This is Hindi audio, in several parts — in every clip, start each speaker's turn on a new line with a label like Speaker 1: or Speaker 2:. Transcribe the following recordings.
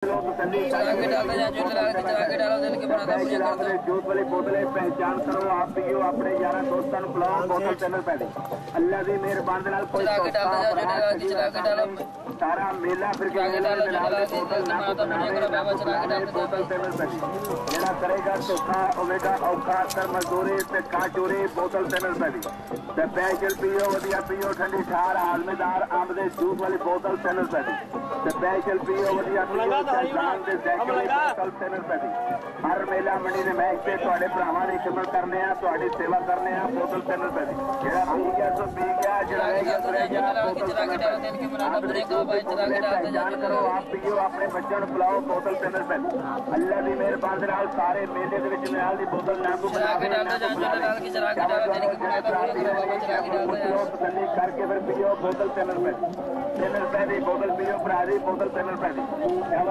Speaker 1: जूस वाली बोतलें पहचान करो, आप पियो, अपने यारा दोस्तों पिलाओ, बोतल चैनल पैदे अल्लाह की मेहरबानी नाल कोई सारा मेला फिर बोतल चैनल पैदी जेड़ा करेगा धोखा होगा औखा कर मजदूरी ते खा चोरी बोतल चैनल पैदी स्पैशल पियो वधिया पियो ठंडी ठार हाजमेदार अंब दे जूस वाली बोतल चैनल पैदी स्पैशल पियो वधिया पियो बोतल चैनल पैदी हर मेला मंडी ने महक से तुहाडे भरावां दी खिदमत करने आ तुहाडी सेवा करने आ बोतल चैनल पैदी जेड़ा पी गया सो पी गया जेड़ा रह गया रह गया पहचान करो, आप पियो, अपने बच्चों को पिलाओ, बोतल चैनल पैदी अल्लाह की मेहरबानी नाल सारे मेले दे विच नाल दी बोतल ना को तसल्ली करके फिर पियो बोतल चैनल पैदी बोतल पियो भरा दी बोतल चैनल पैदी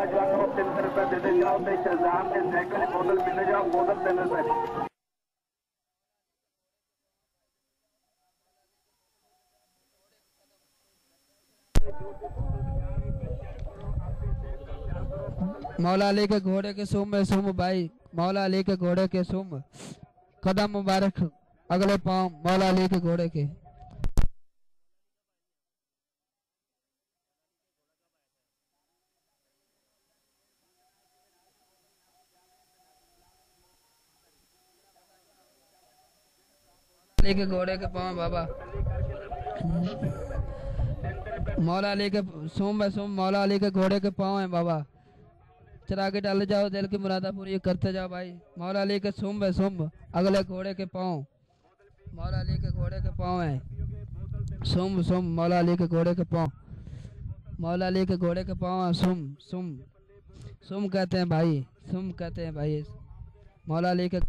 Speaker 1: जवानों 300 रुपये देते जाओ तो शहजाद के साइकिल बोतल पीने जाओ बोतल चैनल पैदी
Speaker 2: मौला अली के घोड़े के सुम में सुम भाई, मौला अली के घोड़े के सुम, कदम मुबारक अगले पाँव मौला अली के घोड़े के। अली के घोड़े के पाँव बाबा, मौला अली के सुम में सुम, मौला अली के घोड़े के पाँव है बाबा। चरा के डाले जाओ, दिल की मुरादा पूरी करते जाओ भाई। मौला अली के सुम्ब है सुम्ब, अगले घोड़े के पाँव, मौला अली के घोड़े के पाँव है सुम्ब सुम्ब, मौला अली के घोड़े के पाँव, मौला अली के घोड़े के पाँव है सुम्ब सुम्ब, सुम्ब कहते हैं भाई, सुम्ब कहते हैं भाई मौला अली के।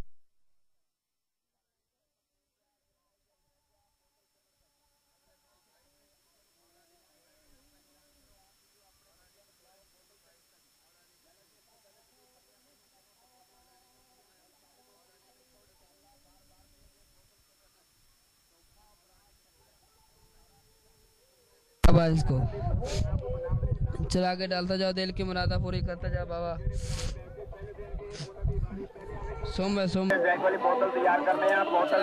Speaker 2: इसको चला के डालता जाओ, दिल की मुरादा पूरी करता जाओ बाबा। सुम
Speaker 1: वाली बोतल तैयार करने हैं बोतल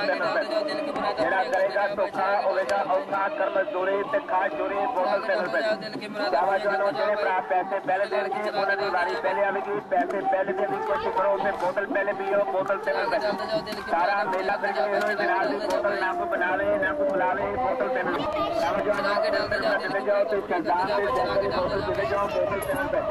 Speaker 1: जेड़ा करेगा धोखा होगा औखा कर मजदूरी ते खा चोरी बोतल चैनल पे जवानों ने भरा पैसे पहले देने की बोतल वारी पहले आवेगी, पैसे पहले देने की कोशिश करो उसे बोतल पहले पियो बोतल चैनल पे सारा मेला फिर बोतल ना को बना ले ना को बुला ले बोतल चैनल चले जाओ तो बोतल चले जाओ बोतल चैनल पे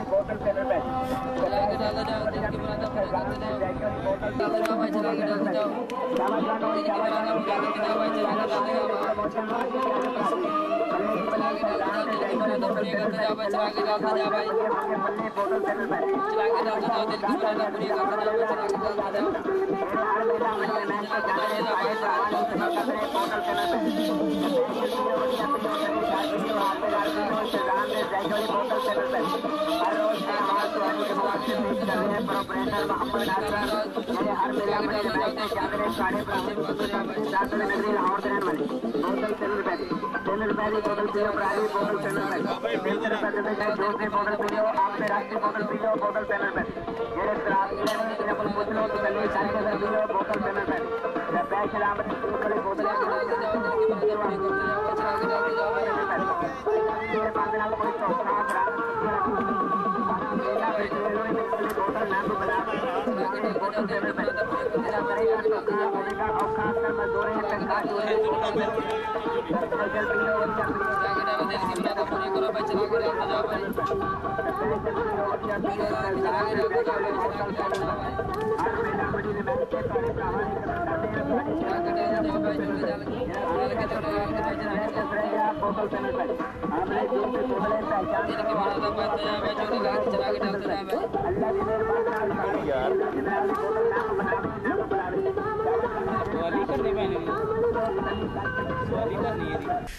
Speaker 1: बोतल चैनल पे
Speaker 3: करने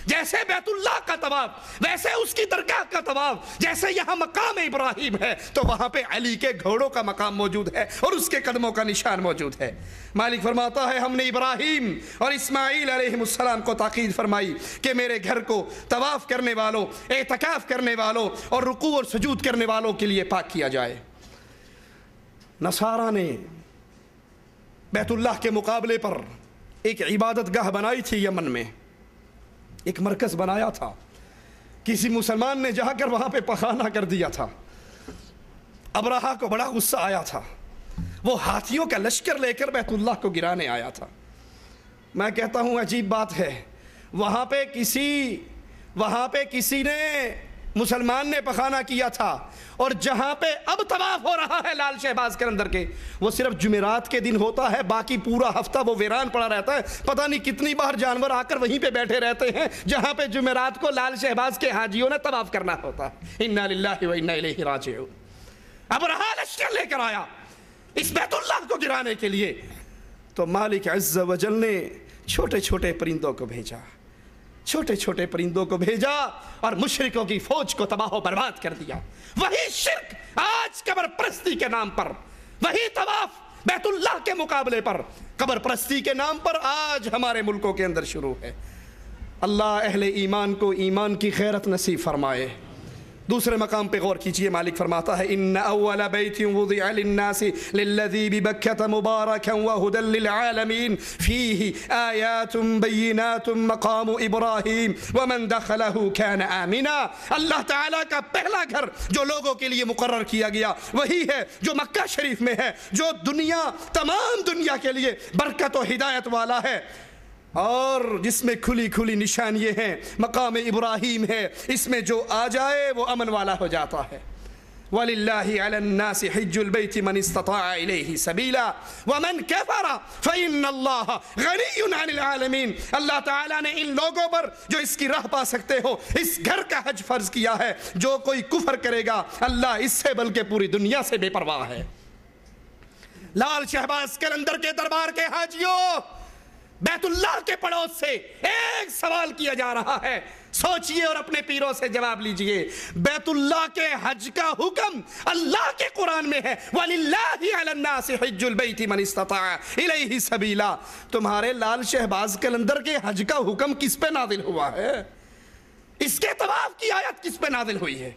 Speaker 3: जैसे बैतुल्लाह का तवाफ, वैसे उसकी दरगाह का तवाफ। जैसे यहाँ मकाम इब्राहिम है तो वहां पे अली के घोड़ों का मकाम मौजूद है और उसके कदमों का निशान मौजूद है। मालिक फरमाता है हमने इब्राहिम और इस्माइल अलैहिस्सलाम को ताकीद फरमाई कि मेरे घर को तवाफ करने वालों, एतकाफ करने वालों और रुकू और सुजूद करने वालों के लिए पाक किया जाए। नसारा ने बैतुल्लाह के मुकाबले पर एक इबादत गाह बनाई थी। यमन में एक मरकज बनाया था। किसी मुसलमान ने जाकर वहां पे पखाना कर दिया था। अबरहा को बड़ा गुस्सा आया था। वो हाथियों का लश्कर लेकर बैतुल्लाह को गिराने आया था। मैं कहता हूं अजीब बात है, वहां पे किसी ने मुसलमान ने पखाना किया था और जहां पे अब तवाफ हो रहा है लाल शहबाज के अंदर के, वो सिर्फ जुमेरात के दिन होता है, बाकी पूरा हफ्ता वो वीरान पड़ा रहता है। पता नहीं कितनी बार जानवर आकर वहीं पे बैठे रहते हैं जहां पे जुमेरात को लाल शहबाज के हाजियों ने तवाफ करना होता है। इन्ना लिल्लाहि व इन्ना इलैहि राजिऊन। अब रहा लश्कर लेकर आया इस बैतुल्लाह को गिराने के लिए, तो मालिक अज़्ज़ व जल ने छोटे छोटे परिंदों को भेजा, छोटे छोटे परिंदों को भेजा और मुशरिकों की फौज को तबाह बर्बाद कर दिया। वही शिर्क आज कब्र परस्ती के नाम पर, वही तवाफ बैतुल्लाह के मुकाबले पर कब्र परस्ती के नाम पर आज हमारे मुल्कों के अंदर शुरू है। अल्लाह अहले ईमान को ईमान की खैरत नसीब फरमाए। दूसरे मकाम पे गौर कीजिए, मालिक फरमाता है इन्ना अव्वल बैतिन वुदिअ लिन्नासि लिल्लज़ी बिबक्कत मुबारकन व हुदल लिलआलमीन फीहि आयातुन बय्यिनातुन मकाम इब्राहीम व मन दखलहु कान आमिना। अल्लाह ताला का पहला घर जो लोगों के लिए मुकर्रर किया गया वही है जो मक्का शरीफ में है, जो तमाम दुनिया के लिए बरकत और हिदायत वाला है और जिसमें खुली खुली निशानियाँ हैं। मकाम इब्राहीम है, इसमें जो आ जाए वो अमन वाला हो जाता है। वलिल्लाहि अलन्नासि हिज्जुल बैति मन इस्तताअ इलैहि सबीला व मन कफर फइन्नल्लाह गनियुन अनिल आलमीन। अल्लाह ताला ने इन लोगों पर जो इसकी राह पा सकते हो इस घर का हज फर्ज किया है। जो कोई कुफर करेगा अल्लाह इससे बल्कि पूरी दुनिया से बेपरवाह है। लाल शहबाज कलंदर के दरबार के हाजियों, बैतुल्लाह के पड़ोस से एक सवाल किया जा रहा है, सोचिए और अपने पीरों से जवाब लीजिए। बैतुल्लाह के हज का हुक्म अल्लाह के कुरान में है, वलिल्लाहि अलन्नासि हिज्जुल बैति मन इस्तताअ इलैहि सबीला। तुम्हारे लाल शहबाज कलंदर के हज का हुक्म किस पे नाजिल हुआ है? इसके तवाफ की आयत किस पे नाजिल हुई है?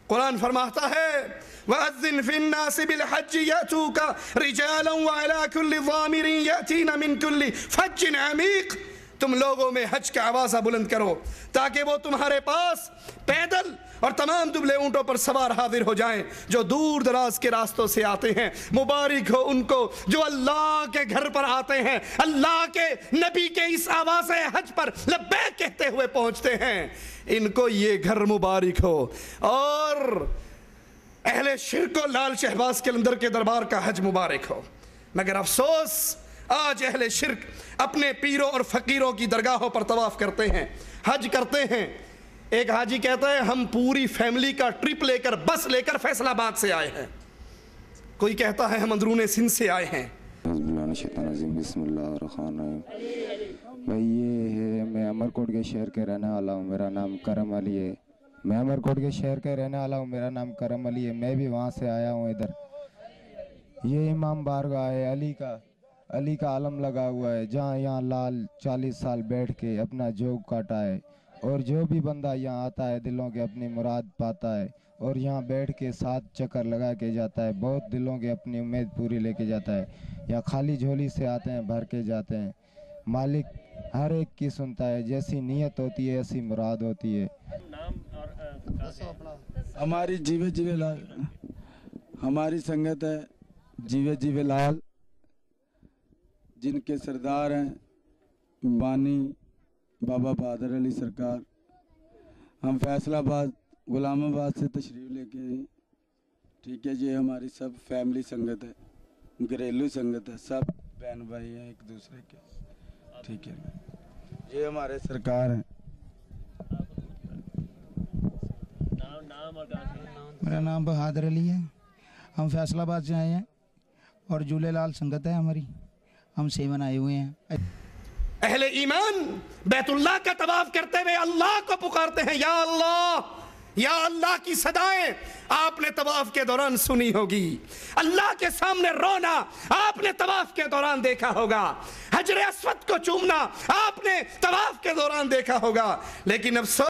Speaker 3: कुरान फरमाता है वअज़्ज़िन फ़िन्नासि बिलहज्जि यअतूका रिजालन व अला कुल्लि ज़ामिरिन यअतीना मिन कुल्लि फज्जिन अमीक़। तुम लोगों में हज का आवाज़ा बुलंद करो ताकि वो तुम्हारे पास पैदल और तमाम दुबले ऊँटों पर सवार हाजिर हो जाएं जो दूर दराज के रास्तों से आते हैं। मुबारक हो उनको जो अल्लाह के घर पर आते हैं, अल्लाह के नबी के इस आवाज़ हज पर लब्बैक कहते हुए पहुँचते हैं। इनको ये घर मुबारक हो। और अहले शिर्क को लाल शहबाज के अंदर के दरबार का हज मुबारक हो। मगर अफसोस आज अहले शिर्क अपने पीरों और फ़कीरों की दरगाहों पर तवाफ़ करते हैं, हज करते हैं। एक हाजी कहता है हम पूरी फैमिली का ट्रिप लेकर, बस लेकर फैसलाबाद से आए हैं। कोई कहता है हम अंदरूने सिंध से आए हैं।
Speaker 4: भाई ये है, मैं अमरकोट के शहर के रहने वाला हूँ, मेरा नाम करम अली है। मैं अमरकोट के शहर का रहने वाला हूँ, मेरा नाम करम अली है। मैं भी वहाँ से आया हूँ इधर। ये इमाम बारगाह है, अली का आलम लगा हुआ है, जहाँ यहाँ लाल 40 साल बैठ के अपना जोग काटा है। और जो भी बंदा यहाँ आता है दिलों के अपनी मुराद पाता है और यहाँ बैठ के 7 चक्कर लगा के जाता है। बहुत दिलों के अपनी उम्मीद पूरी लेके जाता है। यहाँ खाली झोली से आते हैं, भर के जाते हैं। मालिक हर एक की सुनता है, जैसी नीयत होती है ऐसी मुराद होती है।
Speaker 5: हमारी जीवे लाल, हमारी संगत है जीवे लाल, जिनके सरदार हैं बानी बाबा बहादुर अली सरकार। हम फैसलाबाद गुलामाबाद से तशरीफ़ लेके आए। ठीक है, ये हमारी सब फैमिली संगत है, घरेलू संगत है, सब बहन भाई हैं एक दूसरे के। ठीक है, ये हमारे सरकार हैं।
Speaker 6: मेरा नाम बहादुर अली है। हम फैसलाबाद से आए हैं और झूलेलाल संगत है हमारी, हम सेवन आए हुए हैं।
Speaker 3: अहले ईमान बैतुल्लाह का तवाफ करते हुए अल्लाह को पुकारते हैं, या अल्लाह, या अल्लाह की सदाएं आपने तवाफ के दौरान सुनी होगी। अल्लाह के सामने रोना आपने तवाफ के दौरान देखा होगा। हजर अस्वद को चूमना आपने तवाफ के दौरान देखा होगा। लेकिन अफसोस